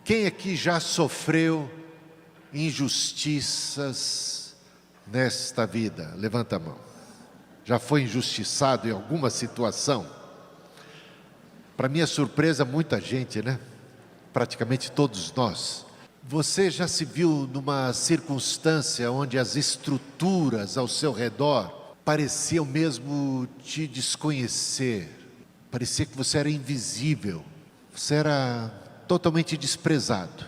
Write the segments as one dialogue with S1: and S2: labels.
S1: Quem aqui já sofreu injustiças nesta vida? Levanta a mão. Já foi injustiçado em alguma situação? Para minha surpresa, muita gente, né? Praticamente todos nós. Você já se viu numa circunstância onde as estruturas ao seu redor pareciam mesmo te desconhecer? Parecia que você era invisível, você era totalmente desprezado,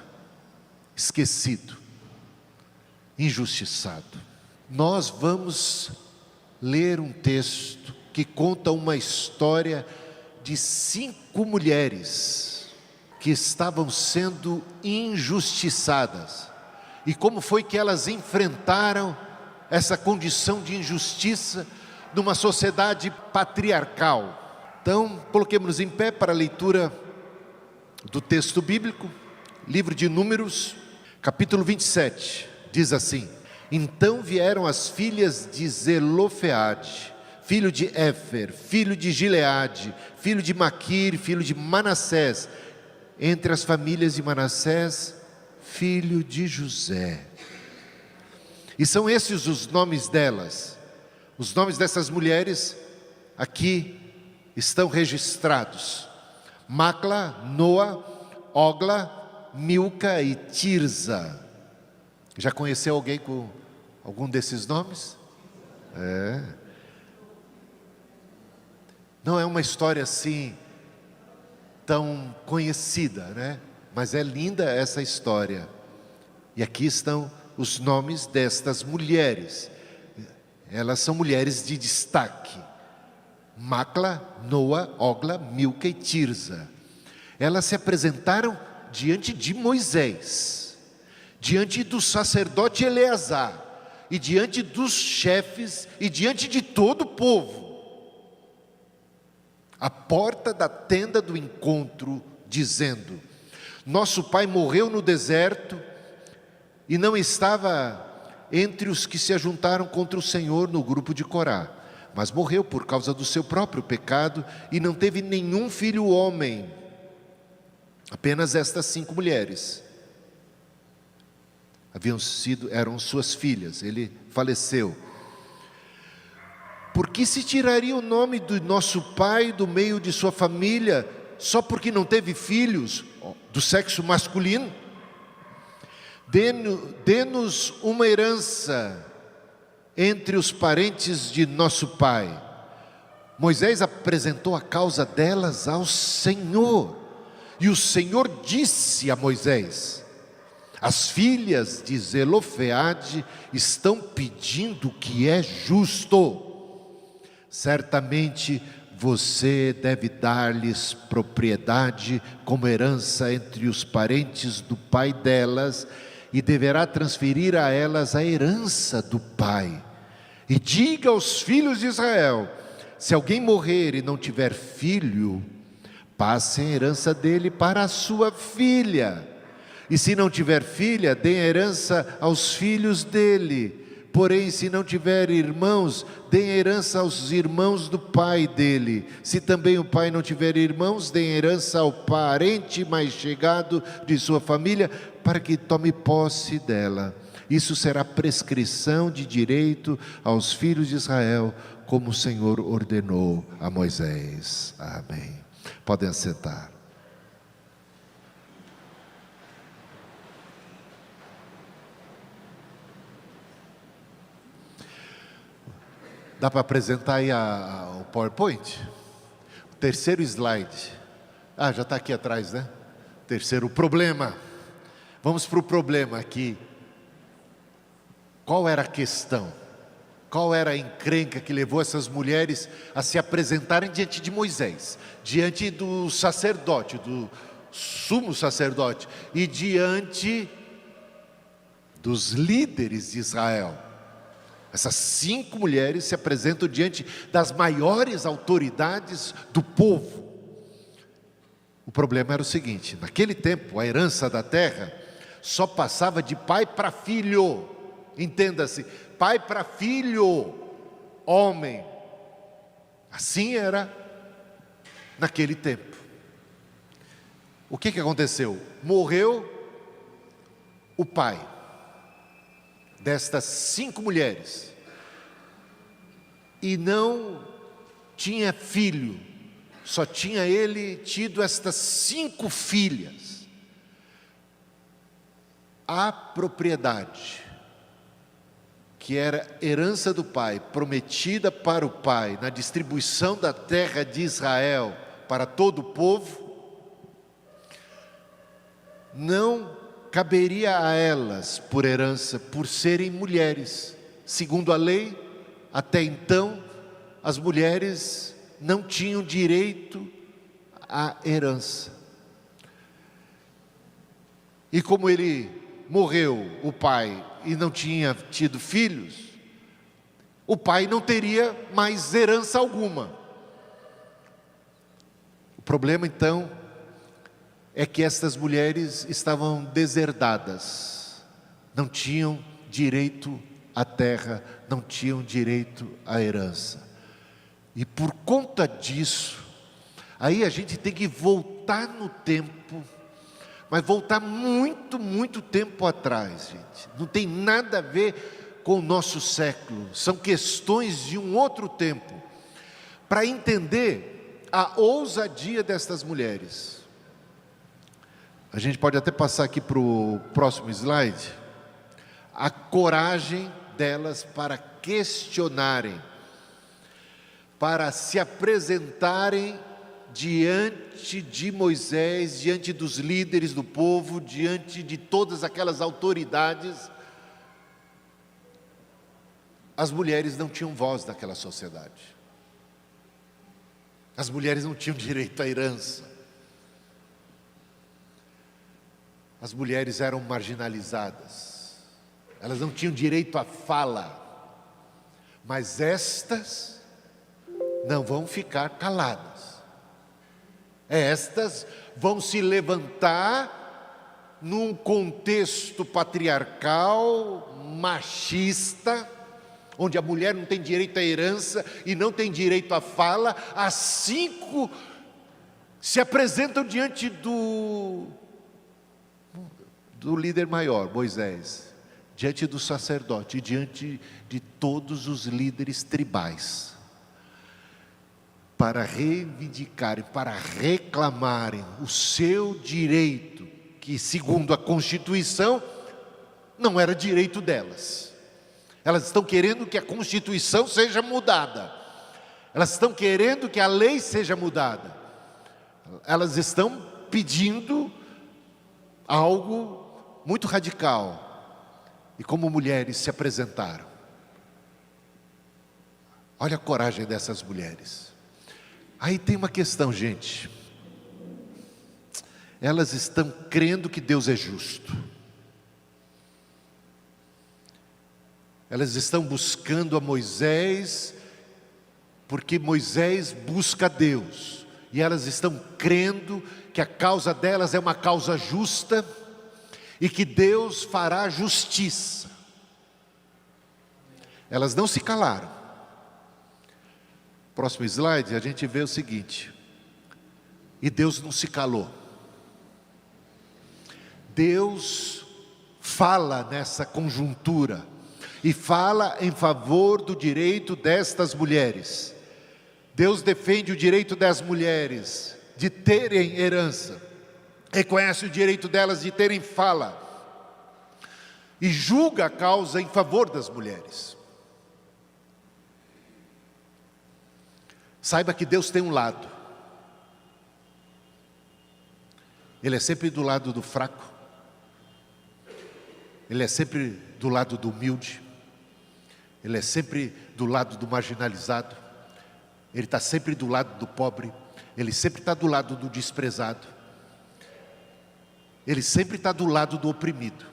S1: esquecido, injustiçado. Nós vamos ler um texto que conta uma história de 5 mulheres que estavam sendo injustiçadas. E como foi que elas enfrentaram essa condição de injustiça numa sociedade patriarcal. Então, coloquemos-nos em pé para a leitura do texto bíblico, livro de Números, capítulo 27, diz assim: Então vieram as filhas de Zelofeade, filho de Éfer, filho de Gileade, filho de Maquir, filho de Manassés, entre as famílias de Manassés, filho de José. E são esses os nomes delas. Os nomes dessas mulheres aqui estão registrados: Macla, Noa, Ogla, Milca e Tirza. Já conheceu alguém com algum desses nomes? Não é uma história assim tão conhecida, né? Mas é linda essa história. E aqui estão os nomes destas mulheres. Elas são mulheres de destaque: Macla, Noa, Ogla, Milca e Tirza. Elas se apresentaram diante de Moisés, diante do sacerdote Eleazar, e diante dos chefes, e diante de todo o povo, à porta da tenda do encontro, dizendo: Nosso pai morreu no deserto, e não estava entre os que se ajuntaram contra o Senhor no grupo de Corá, mas morreu por causa do seu próprio pecado, e não teve nenhum filho homem, apenas estas 5 mulheres. Eram suas filhas, ele faleceu. Por que se tiraria o nome do nosso pai do meio de sua família, só porque não teve filhos do sexo masculino? Dê-nos uma herança entre os parentes de nosso pai. Moisés apresentou a causa delas ao Senhor, e o Senhor disse a Moisés: As filhas de Zelofeade estão pedindo o que é justo. Certamente você deve dar-lhes propriedade como herança entre os parentes do pai delas, e deverá transferir a elas a herança do pai. E diga aos filhos de Israel: se alguém morrer e não tiver filho, passem a herança dele para a sua filha. E se não tiver filha, deem a herança aos filhos dele. Porém, se não tiver irmãos, deem a herança aos irmãos do pai dele. Se também o pai não tiver irmãos, deem a herança ao parente mais chegado de sua família, para que tome posse dela. Isso será prescrição de direito aos filhos de Israel, como o Senhor ordenou a Moisés. Amém. Podem assentar. Dá para apresentar aí o PowerPoint? O terceiro slide. Já está aqui atrás, né? Terceiro, o problema. Vamos para o problema aqui. Qual era a questão? Qual era a encrenca que levou essas mulheres a se apresentarem diante de Moisés, diante do sacerdote, do sumo sacerdote, e diante dos líderes de Israel? Essas 5 mulheres se apresentam diante das maiores autoridades do povo. O problema era o seguinte: naquele tempo a herança da terra só passava de pai para filho. Entenda-se, pai para filho, homem. Assim era naquele tempo. o que aconteceu? Morreu o pai destas 5 mulheres e não tinha filho, só tinha ele tido estas 5 filhas. A propriedade, que era herança do pai, prometida para o pai, na distribuição da terra de Israel para todo o povo, não caberia a elas por herança, por serem mulheres. Segundo a lei, até então, as mulheres não tinham direito à herança. E como ele morreu, o pai, e não tinha tido filhos, o pai não teria mais herança alguma. O problema então é que estas mulheres estavam deserdadas, não tinham direito à terra, não tinham direito à herança. E por conta disso, aí a gente tem que voltar no tempo, mas voltar muito, muito tempo atrás, gente. Não tem nada a ver com o nosso século, são questões de um outro tempo, para entender a ousadia destas mulheres. A gente pode até passar aqui para o próximo slide. A coragem delas para questionarem, para se apresentarem diante de Moisés, diante dos líderes do povo, diante de todas aquelas autoridades. As mulheres não tinham voz naquela sociedade. As mulheres não tinham direito à herança. As mulheres eram marginalizadas, elas não tinham direito à fala, mas estas não vão ficar caladas, estas vão se levantar num contexto patriarcal, machista, onde a mulher não tem direito à herança e não tem direito à fala. As 5 se apresentam diante do líder maior, Moisés, diante do sacerdote, diante de todos os líderes tribais, para reivindicarem, para reclamarem o seu direito, que segundo a Constituição, não era direito delas. Elas estão querendo que a Constituição seja mudada, elas estão querendo que a lei seja mudada, elas estão pedindo algo muito radical. E como mulheres se apresentaram. Olha a coragem dessas mulheres. Aí tem uma questão, gente. Elas estão crendo que Deus é justo. Elas estão buscando a Moisés, porque Moisés busca Deus. E elas estão crendo que a causa delas é uma causa justa, e que Deus fará justiça. Elas não se calaram. Próximo slide, a gente vê o seguinte: e Deus não se calou. Deus fala nessa conjuntura, e fala em favor do direito destas mulheres. Deus defende o direito das mulheres de terem herança, reconhece o direito delas de terem fala, e julga a causa em favor das mulheres. Saiba que Deus tem um lado. Ele é sempre do lado do fraco, Ele é sempre do lado do humilde, Ele é sempre do lado do marginalizado, Ele está sempre do lado do pobre, Ele sempre está do lado do desprezado, Ele sempre está do lado do oprimido,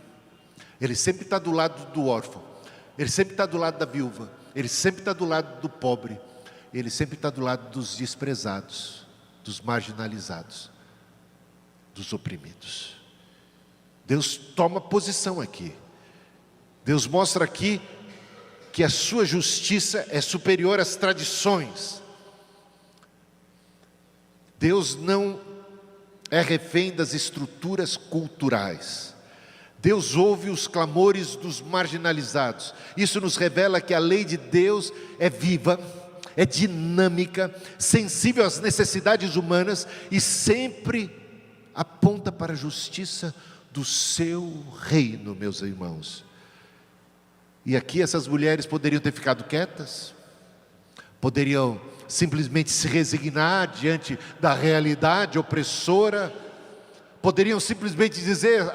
S1: Ele sempre está do lado do órfão, Ele sempre está do lado da viúva, Ele sempre está do lado do pobre, Ele sempre está do lado dos desprezados, dos marginalizados, dos oprimidos. Deus toma posição aqui. Deus mostra aqui que a sua justiça é superior às tradições. Deus não é refém das estruturas culturais. Deus ouve os clamores dos marginalizados. Isso nos revela que a lei de Deus é viva, é dinâmica, sensível às necessidades humanas e sempre aponta para a justiça do seu reino, meus irmãos. E aqui essas mulheres poderiam ter ficado quietas, poderiam simplesmente se resignar diante da realidade opressora, poderiam simplesmente dizer: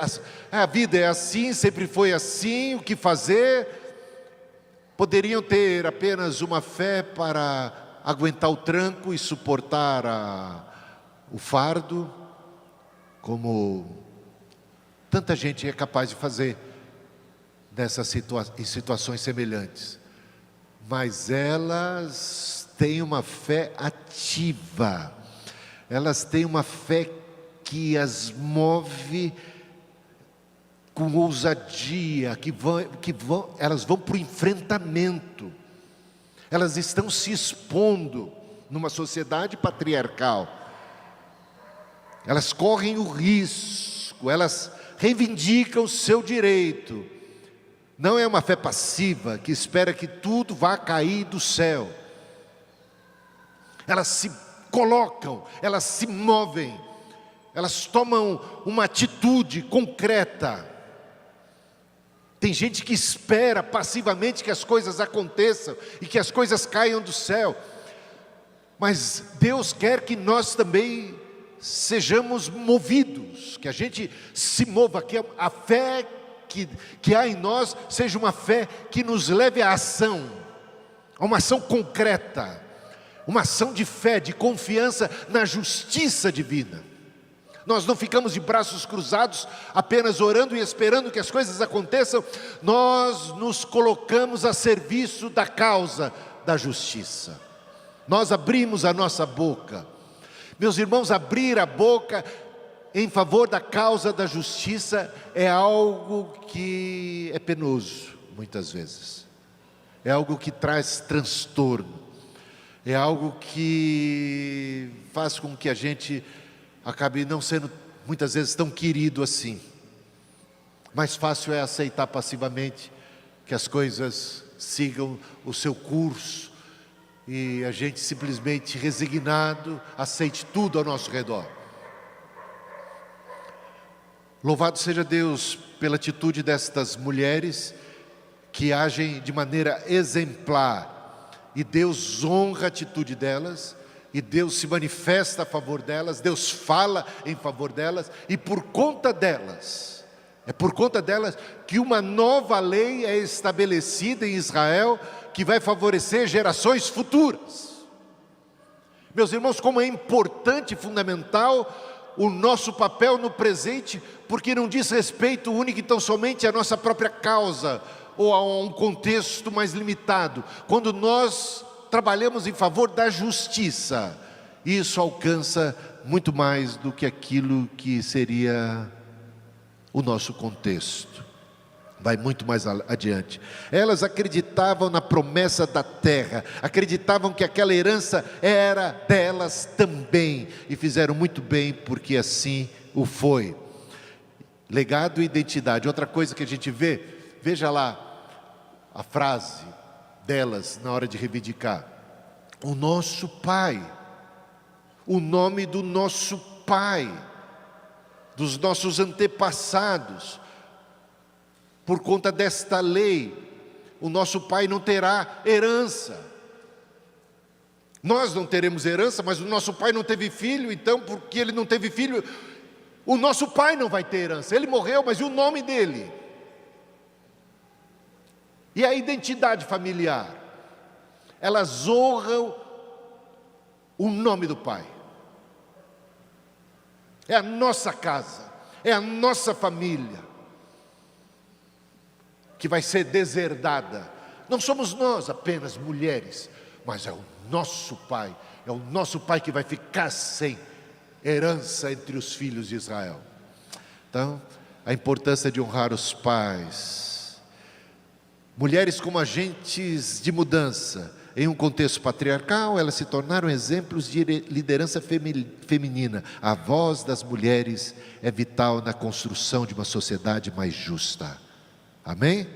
S1: a vida é assim, sempre foi assim, o que fazer? Poderiam ter apenas uma fé para aguentar o tranco e suportar o fardo, como tanta gente é capaz de fazer em situações semelhantes. Mas elas têm uma fé ativa, elas têm uma fé que as move com ousadia, elas vão para o enfrentamento, elas estão se expondo numa sociedade patriarcal, elas correm o risco, elas reivindicam o seu direito. Não é uma fé passiva que espera que tudo vá cair do céu. Elas se colocam, elas se movem, elas tomam uma atitude concreta. Tem gente que espera passivamente que as coisas aconteçam e que as coisas caiam do céu. Mas Deus quer que nós também sejamos movidos, que a gente se mova, que a fé que há em nós seja uma fé que nos leve à ação, a uma ação concreta, uma ação de fé, de confiança na justiça divina. Nós não ficamos de braços cruzados, apenas orando e esperando que as coisas aconteçam. Nós nos colocamos a serviço da causa da justiça. Nós abrimos a nossa boca. Meus irmãos, abrir a boca em favor da causa da justiça é algo que é penoso, muitas vezes. É algo que traz transtorno. É algo que faz com que a gente acabe não sendo muitas vezes tão querido assim. Mais fácil é aceitar passivamente que as coisas sigam o seu curso e a gente simplesmente resignado aceite tudo ao nosso redor. Louvado seja Deus pela atitude destas mulheres que agem de maneira exemplar, e Deus honra a atitude delas, e Deus se manifesta a favor delas, Deus fala em favor delas, e por conta delas, é por conta delas que uma nova lei é estabelecida em Israel, que vai favorecer gerações futuras. Meus irmãos, como é importante e fundamental o nosso papel no presente, porque não diz respeito único e tão somente à nossa própria causa, ou a um contexto mais limitado. Quando nós trabalhamos em favor da justiça, isso alcança muito mais do que aquilo que seria o nosso contexto. Vai muito mais adiante. Elas acreditavam na promessa da terra, acreditavam que aquela herança era delas também, e fizeram muito bem, porque assim o foi. Legado e identidade. Outra coisa que a gente vê, veja lá a frase delas na hora de reivindicar: o nosso pai, o nome do nosso pai, dos nossos antepassados. Por conta desta lei, o nosso pai não terá herança. Nós não teremos herança, mas o nosso pai não teve filho, então porque ele não teve filho, o nosso pai não vai ter herança. Ele morreu, mas e o nome dele? E a identidade familiar? Elas honram o nome do pai. É a nossa casa, é a nossa família que vai ser deserdada. Não somos nós apenas mulheres, mas é o nosso pai. É o nosso pai que vai ficar sem herança entre os filhos de Israel. Então, a importância de honrar os pais. Mulheres como agentes de mudança, em um contexto patriarcal, elas se tornaram exemplos de liderança feminina. A voz das mulheres é vital na construção de uma sociedade mais justa. Amém?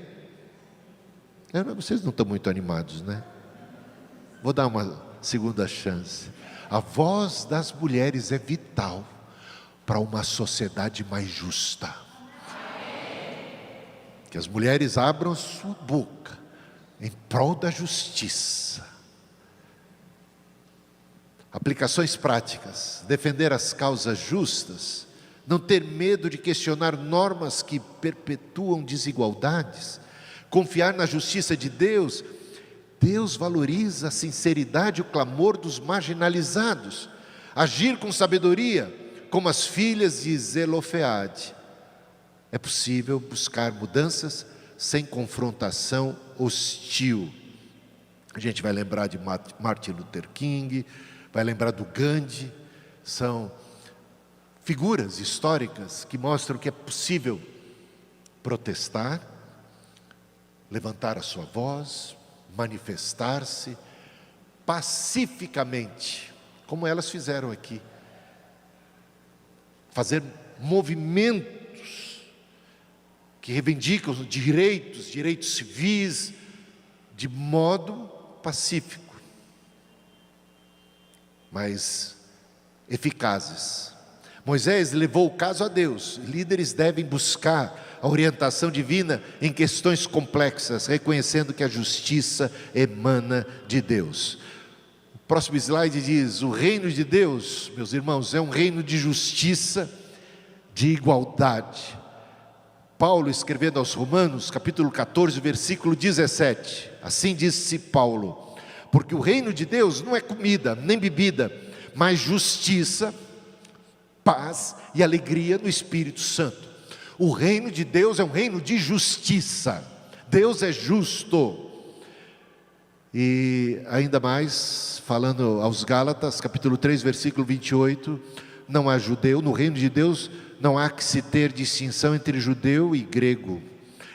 S1: Vocês não estão muito animados, né? Vou dar uma segunda chance. A voz das mulheres é vital para uma sociedade mais justa. Que as mulheres abram sua boca em prol da justiça. Aplicações práticas: defender as causas justas, não ter medo de questionar normas que perpetuam desigualdades, confiar na justiça de Deus. Deus valoriza a sinceridade e o clamor dos marginalizados. Agir com sabedoria, como as filhas de Zelofeade. É possível buscar mudanças sem confrontação hostil. A gente vai lembrar de Martin Luther King, vai lembrar do Gandhi. São figuras históricas que mostram que é possível protestar, levantar a sua voz, manifestar-se pacificamente, como elas fizeram aqui. Fazer movimentos que reivindicam os direitos civis, de modo pacífico, mas eficazes. Moisés levou o caso a Deus. Líderes devem buscar a orientação divina em questões complexas, reconhecendo que a justiça emana de Deus. O próximo slide diz: o reino de Deus, meus irmãos, é um reino de justiça, de igualdade. Paulo, escrevendo aos Romanos, capítulo 14, versículo 17, assim disse Paulo: porque o reino de Deus não é comida, nem bebida, mas justiça, paz e alegria no Espírito Santo. O reino de Deus é um reino de justiça. Deus é justo. E ainda mais, falando aos Gálatas, capítulo 3, versículo 28, não há judeu, no reino de Deus não há que se ter distinção entre judeu e grego,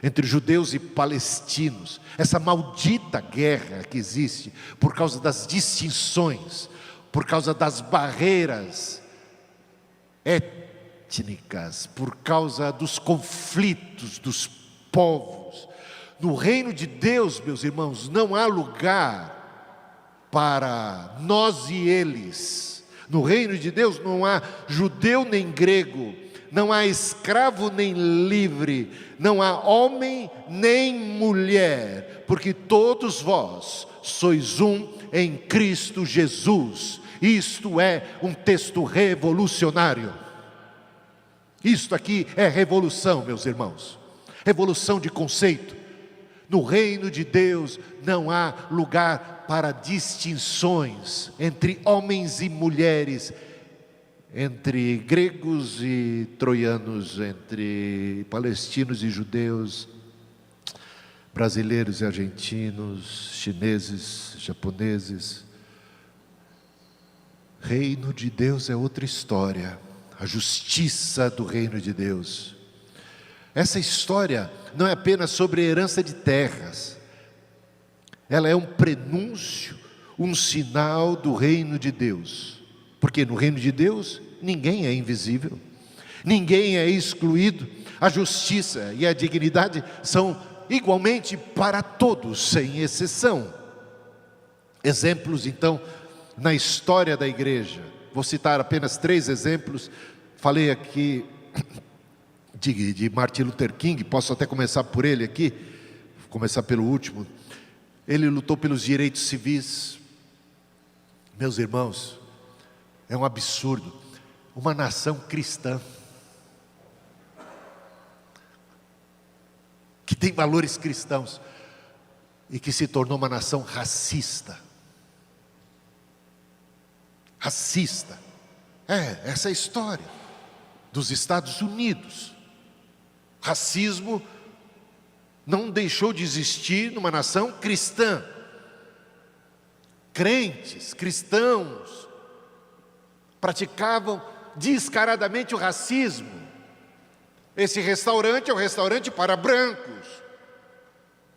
S1: entre judeus e palestinos. Essa maldita guerra que existe por causa das distinções, por causa das barreiras étnicas, por causa dos conflitos dos povos. No reino de Deus, meus irmãos, não há lugar para nós e eles. No reino de Deus não há judeu nem grego, não há escravo nem livre, não há homem nem mulher, porque todos vós sois um em Cristo Jesus. Isto é um texto revolucionário. Isto aqui é revolução, meus irmãos, revolução de conceito. No reino de Deus não há lugar para distinções entre homens e mulheres, entre gregos e troianos, entre palestinos e judeus, brasileiros e argentinos, chineses, japoneses. Reino de Deus é outra história, a justiça do reino de Deus. Essa história não é apenas sobre a herança de terras, ela é um prenúncio, um sinal do reino de Deus, porque no reino de Deus ninguém é invisível, ninguém é excluído, a justiça e a dignidade são igualmente para todos, sem exceção. Exemplos então na história da igreja, vou citar apenas 3 exemplos. Falei aqui de Martin Luther King, posso até começar por ele aqui, vou começar pelo último. Ele lutou pelos direitos civis. Meus irmãos, é um absurdo, uma nação cristã, que tem valores cristãos, e que se tornou uma nação racista. Racista. Essa é a história dos Estados Unidos. Racismo não deixou de existir numa nação cristã. Crentes, cristãos, praticavam descaradamente o racismo. Esse restaurante é um restaurante para brancos.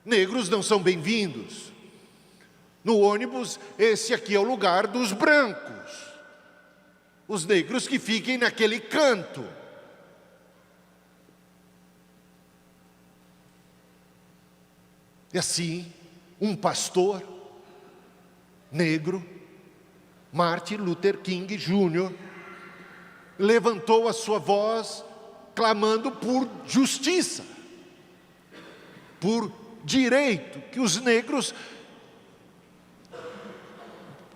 S1: Negros não são bem-vindos. No ônibus, esse aqui é o lugar dos brancos. Os negros que fiquem naquele canto. E assim, um pastor negro, Martin Luther King Jr., levantou a sua voz clamando por justiça, por direito, que os negros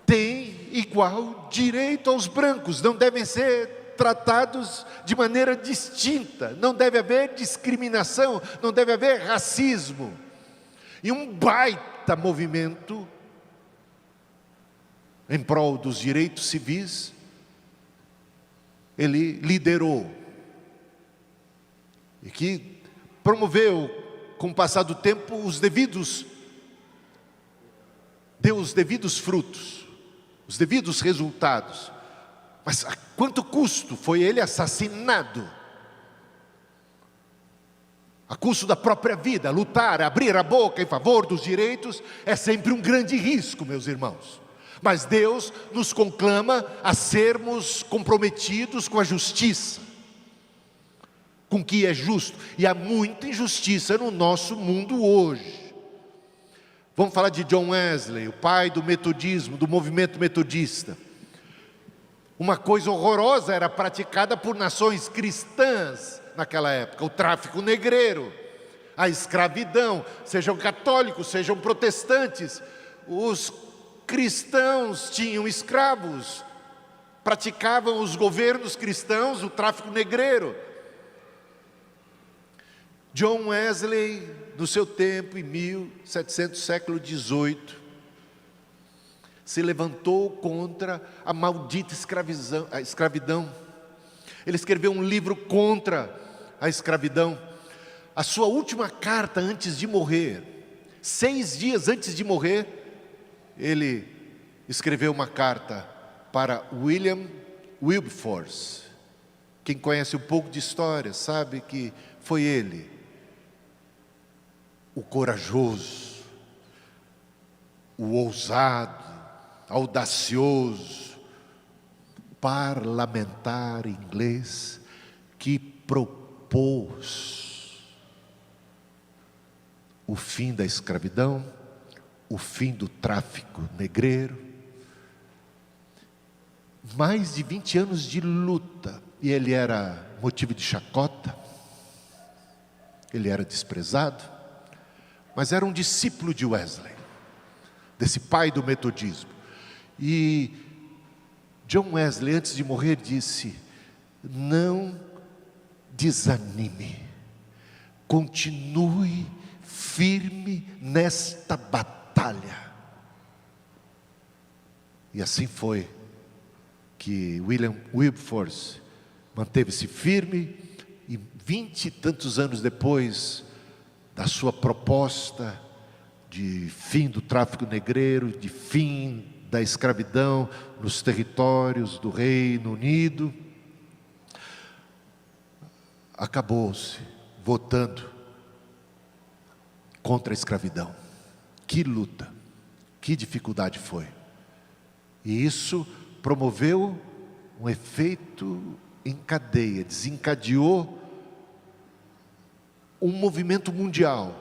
S1: têm igual direito aos brancos, não devem ser tratados de maneira distinta, não deve haver discriminação, não deve haver racismo. E um baita movimento em prol dos direitos civis, ele liderou, e que promoveu, com o passar do tempo, deu os devidos frutos, os devidos resultados. Mas a quanto custo foi ele assassinado? A custo da própria vida. Lutar, abrir a boca em favor dos direitos é sempre um grande risco, meus irmãos. Mas Deus nos conclama a sermos comprometidos com a justiça, com o que é justo. E há muita injustiça no nosso mundo hoje. Vamos falar de John Wesley, o pai do metodismo, do movimento metodista. Uma coisa horrorosa era praticada por nações cristãs naquela época: o tráfico negreiro, a escravidão. Sejam católicos, sejam protestantes, os cristãos tinham escravos, praticavam os governos cristãos o tráfico negreiro. John Wesley, no seu tempo, em 1700, século XVIII, se levantou contra a maldita escravidão. Ele escreveu um livro contra a escravidão. A sua última carta antes de morrer, 6 dias antes de morrer, ele escreveu uma carta para William Wilberforce. Quem conhece um pouco de história sabe que foi ele, o corajoso, o ousado, audacioso parlamentar inglês que propôs o fim da escravidão, o fim do tráfico negreiro. Mais de 20 anos de luta, e ele era motivo de chacota, ele era desprezado, mas era um discípulo de Wesley, desse pai do metodismo. E John Wesley, antes de morrer, disse: não desanime, continue firme nesta batalha. E assim foi que William Wilberforce manteve-se firme, e 20 e tantos anos depois da sua proposta de fim do tráfico negreiro, de fim da escravidão nos territórios do Reino Unido, acabou-se votando contra a escravidão. Que luta, que dificuldade foi. E isso promoveu um efeito em cadeia, desencadeou um movimento mundial.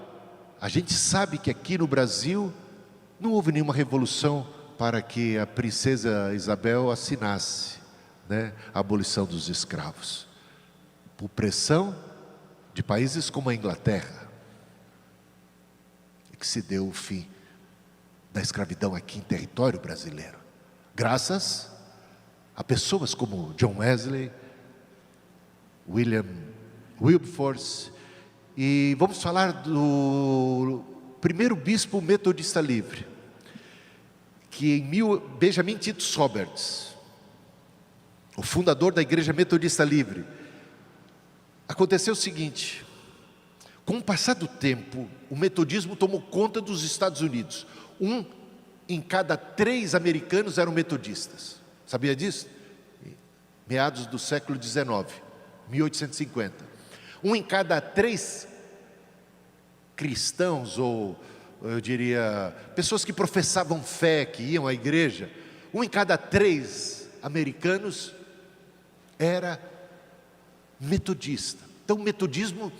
S1: A gente sabe que aqui no Brasil não houve nenhuma revolução para que a princesa Isabel assinasse, a abolição dos escravos. Por pressão de países como a Inglaterra, que se deu o fim da escravidão aqui em território brasileiro, graças a pessoas como John Wesley, William Wilberforce. E vamos falar do primeiro bispo metodista livre, que Benjamin Tito Soberts, o fundador da Igreja Metodista Livre. Aconteceu o seguinte: com o passar do tempo, o metodismo tomou conta dos Estados Unidos. 1 em cada 3 americanos eram metodistas. Sabia disso? Meados do século XIX, 1850. 1 em cada 3 cristãos ou eu diria, pessoas que professavam fé, que iam à igreja, 1 em cada 3 americanos era metodista. Então o metodismo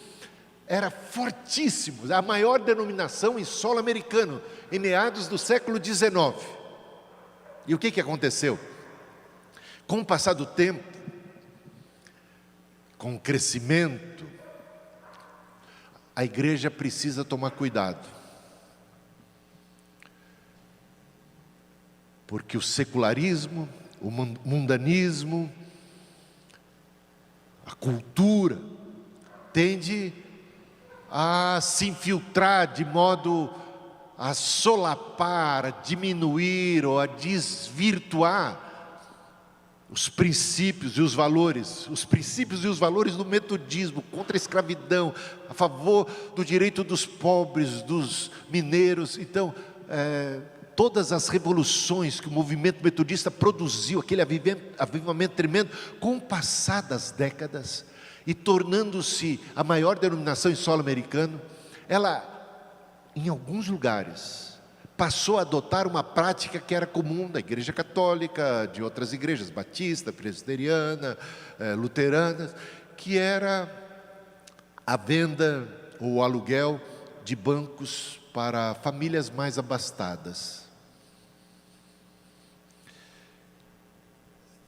S1: era fortíssimo, a maior denominação em solo americano, em meados do século XIX. E o que aconteceu? Com o passar do tempo, com o crescimento, a igreja precisa tomar cuidado. Porque o secularismo, o mundanismo, a cultura, tende a se infiltrar de modo a solapar, a diminuir ou a desvirtuar os princípios e os valores do metodismo, contra a escravidão, a favor do direito dos pobres, dos mineiros. Então, todas as revoluções que o movimento metodista produziu, aquele avivamento tremendo, com o passar das décadas, e tornando-se a maior denominação em solo americano, ela, em alguns lugares, passou a adotar uma prática que era comum da igreja católica, de outras igrejas, batista, presbiteriana, luterana, que era a venda ou o aluguel de bancos para famílias mais abastadas.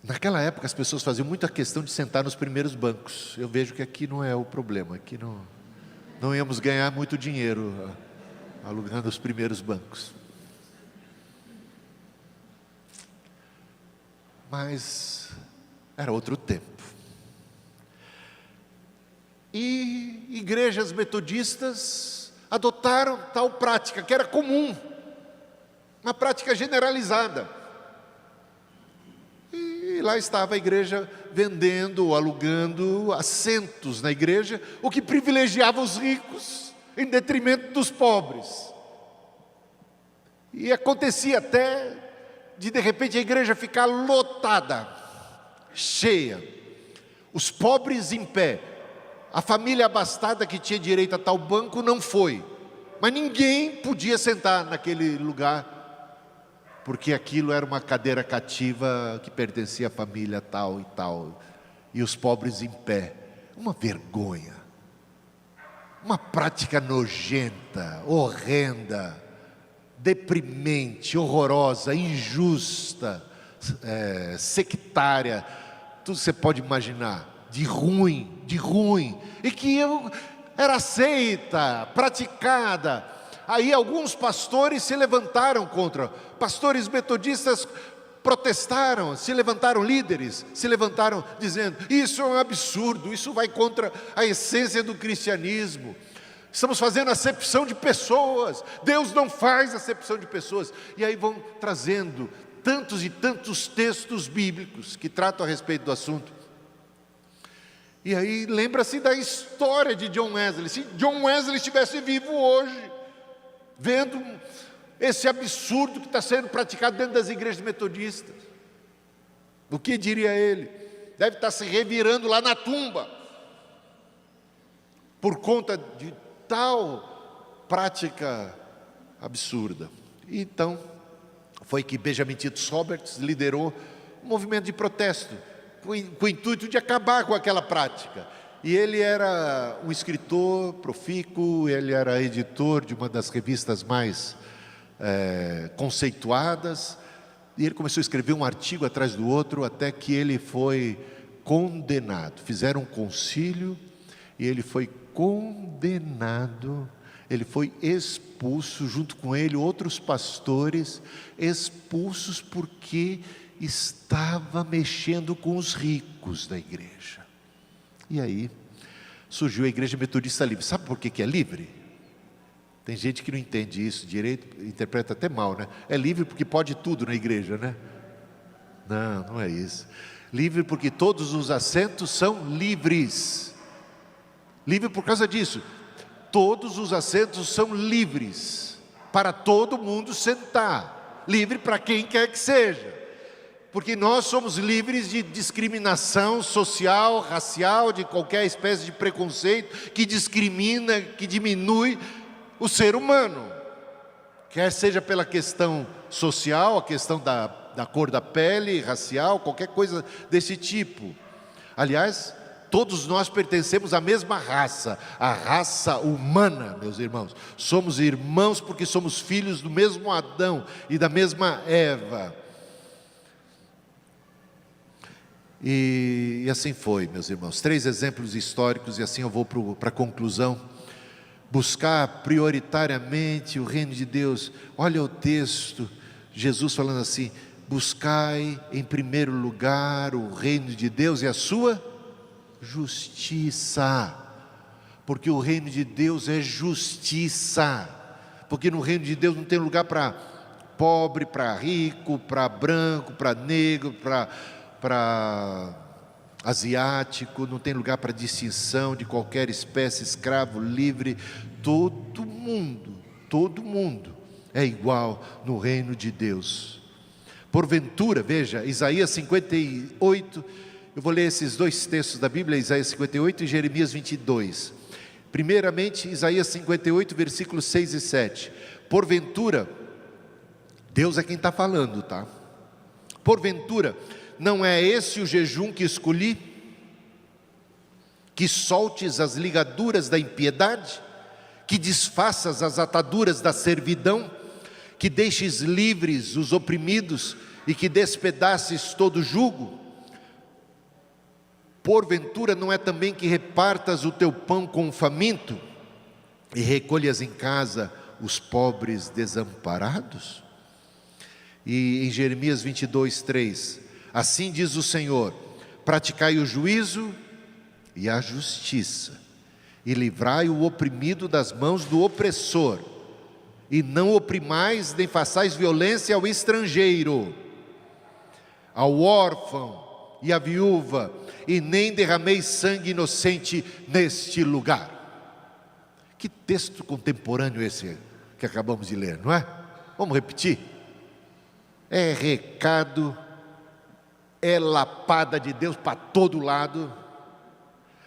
S1: Naquela época as pessoas faziam muita questão de sentar nos primeiros bancos. Eu vejo que aqui não é o problema, aqui não íamos ganhar muito dinheiro alugando os primeiros bancos. Mas era outro tempo. E igrejas metodistas adotaram tal prática que era comum, uma prática generalizada. E lá estava a igreja vendendo ou alugando assentos na igreja, o que privilegiava os ricos em detrimento dos pobres. E acontecia até de repente a igreja ficar lotada, cheia, os pobres em pé, a família abastada que tinha direito a tal banco não foi, mas ninguém podia sentar naquele lugar, porque aquilo era uma cadeira cativa que pertencia à família tal e tal, e os pobres em pé. Uma vergonha, uma prática nojenta, horrenda, deprimente, horrorosa, injusta, sectária, tudo você pode imaginar, de ruim, e que era aceita, praticada. Aí alguns pastores se levantaram contra, pastores metodistas protestaram, se levantaram líderes, se levantaram dizendo, isso é um absurdo, isso vai contra a essência do cristianismo. Estamos fazendo acepção de pessoas, Deus não faz acepção de pessoas. E aí vão trazendo tantos e tantos textos bíblicos que tratam a respeito do assunto. E aí lembra-se da história de John Wesley. Se John Wesley estivesse vivo hoje, vendo esse absurdo que está sendo praticado dentro das igrejas metodistas, o que diria ele? Deve estar se revirando lá na tumba, por conta de tal prática absurda. Então, foi que Benjamin Tito Roberts liderou um movimento de protesto, com o intuito de acabar com aquela prática. E ele era um escritor profícuo, ele era editor de uma das revistas mais conceituadas, e ele começou a escrever um artigo atrás do outro, até que ele foi condenado. Fizeram um concílio, e ele foi condenado, ele foi expulso, junto com ele outros pastores, expulsos porque estava mexendo com os ricos da igreja. E aí surgiu a Igreja Metodista Livre. Sabe por que é livre? Tem gente que não entende isso direito, interpreta até mal, né? É livre porque pode tudo na igreja, né? Não é isso. Livre porque todos os assentos são livres. Livre por causa disso. Todos os assentos são livres para todo mundo sentar. Livre para quem quer que seja. Porque nós somos livres de discriminação social, racial, de qualquer espécie de preconceito que discrimina, que diminui o ser humano. quer seja pela questão social, a questão da cor da pele, racial, qualquer coisa desse tipo. Aliás, todos nós pertencemos à mesma raça, a raça humana, meus irmãos. Somos irmãos porque somos filhos do mesmo Adão e da mesma Eva. E assim foi, meus irmãos. 3 exemplos históricos e assim eu vou para a conclusão. Buscar prioritariamente o reino de Deus. Olha o texto, Jesus falando assim: buscai em primeiro lugar o reino de Deus e a sua justiça, porque o reino de Deus é justiça, porque no reino de Deus não tem lugar para pobre, para rico, para branco, para negro, para asiático, não tem lugar para distinção de qualquer espécie, escravo, livre, todo mundo é igual no reino de Deus. Porventura, veja, Isaías 58, eu vou ler esses 2 textos da Bíblia, Isaías 58 e Jeremias 22. Primeiramente, Isaías 58, versículos 6 e 7. Porventura, Deus é quem está falando, tá? Porventura, não é esse o jejum que escolhi? Que soltes as ligaduras da impiedade, que desfaças as ataduras da servidão, que deixes livres os oprimidos e que despedaces todo jugo? Porventura não é também que repartas o teu pão com o faminto e recolhas em casa os pobres desamparados? E em Jeremias 22, 3, assim diz o Senhor: praticai o juízo e a justiça, e livrai o oprimido das mãos do opressor, e não oprimais nem façais violência ao estrangeiro, ao órfão e à viúva, e nem derrameis sangue inocente neste lugar. Que texto contemporâneo esse que acabamos de ler, não é? Vamos repetir? É recado, é lapada de Deus para todo lado.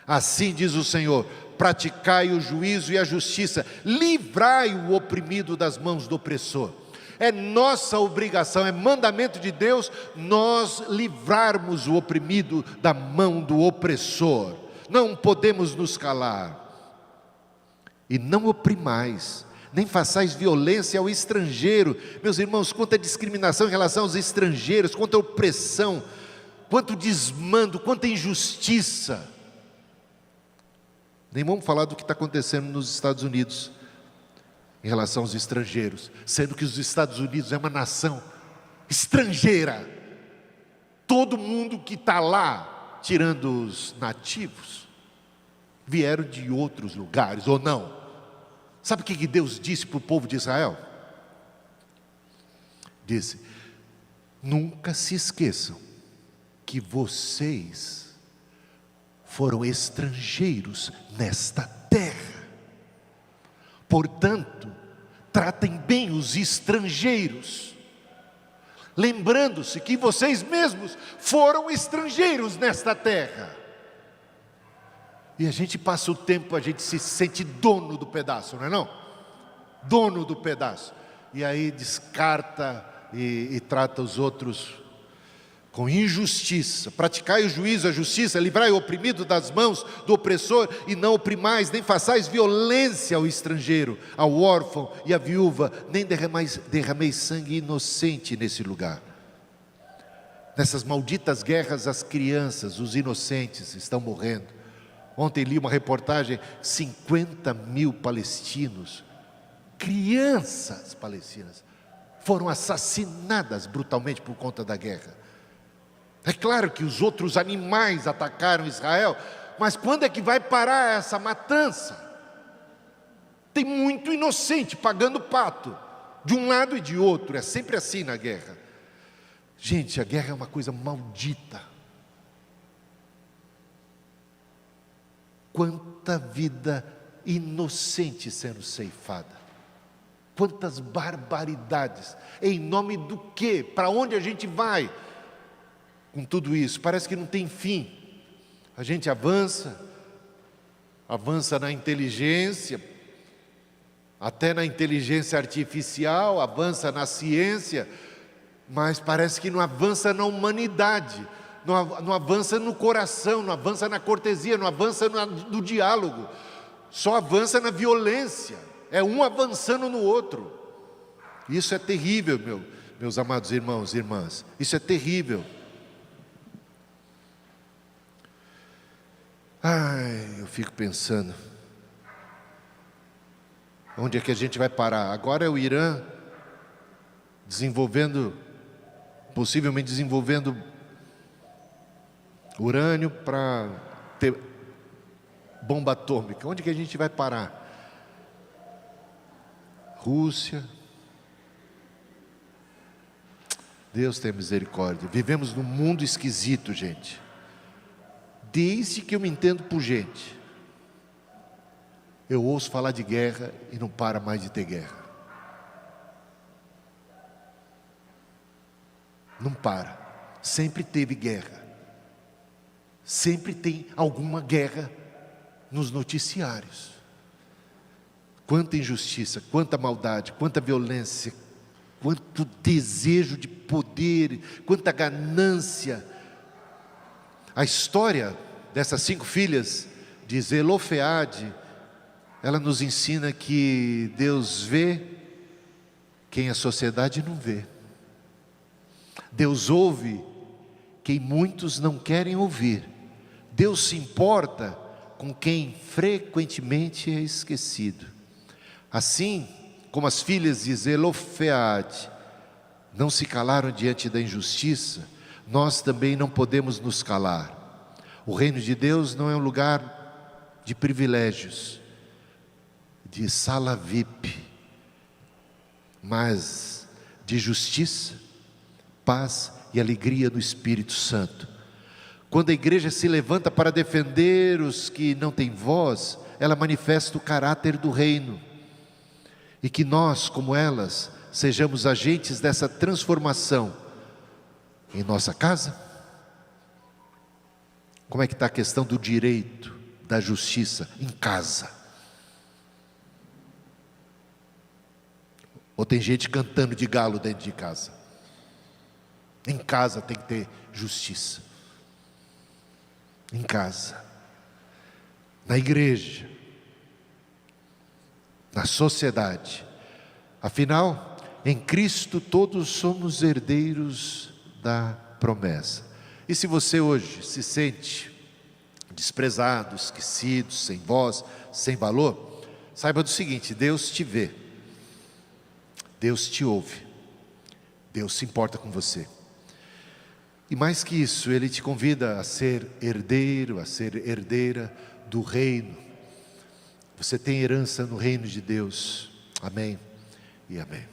S1: Assim diz o Senhor: praticai o juízo e a justiça, livrai o oprimido das mãos do opressor. É nossa obrigação, é mandamento de Deus, nós livrarmos o oprimido da mão do opressor. Não podemos nos calar. E não oprimais, nem façais violência ao estrangeiro. Meus irmãos, quanta discriminação em relação aos estrangeiros, quanta opressão, quanto desmando, quanta injustiça. Nem vamos falar do que está acontecendo nos Estados Unidos em relação aos estrangeiros, sendo que os Estados Unidos é uma nação estrangeira. Todo mundo que está lá, tirando os nativos, vieram de outros lugares, ou não? Sabe o que Deus disse para o povo de Israel? Disse: nunca se esqueçam que vocês foram estrangeiros nesta terra. Portanto, tratem bem os estrangeiros, lembrando-se que vocês mesmos foram estrangeiros nesta terra. E a gente passa o tempo, a gente se sente dono do pedaço, não é não? Dono do pedaço. E aí descarta e trata os outros com injustiça. Praticai o juízo, a justiça, livrai o oprimido das mãos do opressor, e não oprimais, nem façais violência ao estrangeiro, ao órfão e à viúva, nem derrameis sangue inocente nesse lugar. Nessas malditas guerras, as crianças, os inocentes estão morrendo. Ontem li uma reportagem, 50 mil palestinos, crianças palestinas, foram assassinadas brutalmente por conta da guerra. É claro que os outros animais atacaram Israel, mas quando é que vai parar essa matança? Tem muito inocente pagando pato, de um lado e de outro, é sempre assim na guerra. Gente, a guerra é uma coisa maldita. Quanta vida inocente sendo ceifada, quantas barbaridades, em nome do quê? Para onde a gente vai com tudo isso? Parece que não tem fim. A gente avança na inteligência, até na inteligência artificial, avança na ciência, mas parece que não avança na humanidade, não avança no coração, não avança na cortesia, não avança no diálogo, só avança na violência, é um avançando no outro. Isso é terrível, meus amados irmãos e irmãs, isso é terrível. Eu fico pensando, onde é que a gente vai parar? Agora é o Irã possivelmente desenvolvendo urânio para ter bomba atômica. Onde é que a gente vai parar? Rússia. Deus tem misericórdia. Vivemos num mundo esquisito, gente. Desde que eu me entendo por gente, eu ouço falar de guerra e não para mais de ter guerra. Não para. Sempre teve guerra. Sempre tem alguma guerra nos noticiários. Quanta injustiça, quanta maldade, quanta violência, quanto desejo de poder, quanta ganância. A história dessas 5 filhas de Zelofeade, ela nos ensina que Deus vê quem a sociedade não vê. Deus ouve quem muitos não querem ouvir. Deus se importa com quem frequentemente é esquecido. Assim como as filhas de Zelofeade não se calaram diante da injustiça, nós também não podemos nos calar. O reino de Deus não é um lugar de privilégios, de sala VIP, mas de justiça, paz e alegria no Espírito Santo. Quando a igreja se levanta para defender os que não têm voz, ela manifesta o caráter do reino. E que nós, como elas, sejamos agentes dessa transformação em nossa casa. Como é que está a questão do direito, da justiça em casa? Ou tem gente cantando de galo dentro de casa? Em casa tem que ter justiça. Em casa, na igreja, na sociedade. Afinal, em Cristo todos somos herdeiros da promessa. E se você hoje se sente desprezado, esquecido, sem voz, sem valor, saiba do seguinte: Deus te vê, Deus te ouve, Deus se importa com você. E mais que isso, Ele te convida a ser herdeiro, a ser herdeira do reino. Você tem herança no reino de Deus. Amém e amém.